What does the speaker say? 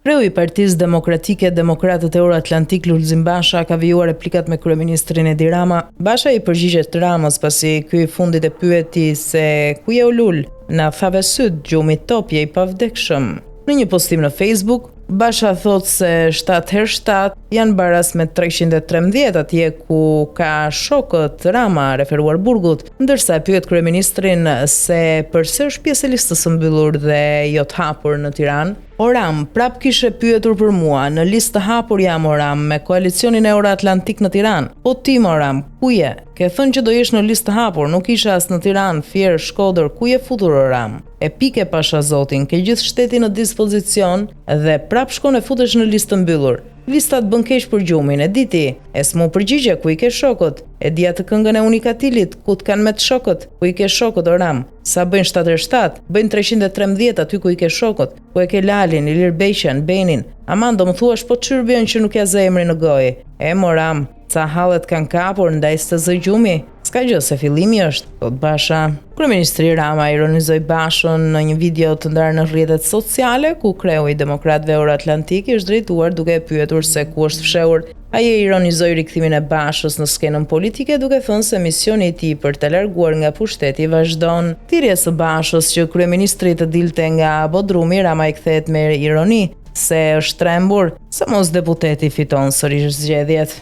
Kreu i Partisë Demokratike Demokratët Euroatlantik Lulzim Basha ka vijuar replikat me kryeministrin Edi Rama. Basha i përgjigjet Ramës pasi ky i fundit e pyeti se ku je o Lul, na thave syt gjumi top je i pavdekshëm. Në një postim në Facebook, Basha thot se 7x7 janë baras me 313 atje ku ka shokët Rama referuar burgut, ndërsa e pyet kryeministrin se përse është pjesë e listës së mbyllur dhe jo të hapur në Tiranë. O Ram, prap kishe pyetur për mua, në listë të hapur jam o Ram me koalicionin Euroatlantik në Tiranë. Po ti o Ram, ku je? Ke thënë që do jesh në listë të hapur, nuk isha as në Tiranë, Fier, Shkodër, ku je futur o Ram? E pike pasha zotin, ke gjithë shtetin në dispozicion dhe prap shkon e futesh në listë të mbyllur. Lista të bën keq për gjumin, e diti, e s'mu përgjigje ku i ke shokët, e dia të këngën e Unikatilit, ku t'kan me të shokët, ku i ke shokët o Ram, sa bëjnë 7x7, bëjnë 313 aty ku i ke shokët, ku e ke Lalin, Ilir Beqan, Benin, aman do më thuash po çyrbjen që nuk ja zë emri në gojë, e mo Ram, ca hallet kanë kapur ndaj së zë gjumi, s'ka gjë se fillimi është, thot Basha. Kryeministri Rama ironizoi Bashën në një video të ndarë në rrjetet sociale, ku kreu i Demokratëve Euroatlantik është drejtuar duke e pyetur se ku është fshehur. Ai e ironizoi rikthimin e Bashës në skenën politike duke thënë se misioni i tij për të larguar nga pushteti vazhdon. Thirrja së Bashës që kryeministri të dilte nga Bodrumi, Rama i kthehet me ironi se është trembur se mos deputeti fiton sërish zgjedhjet.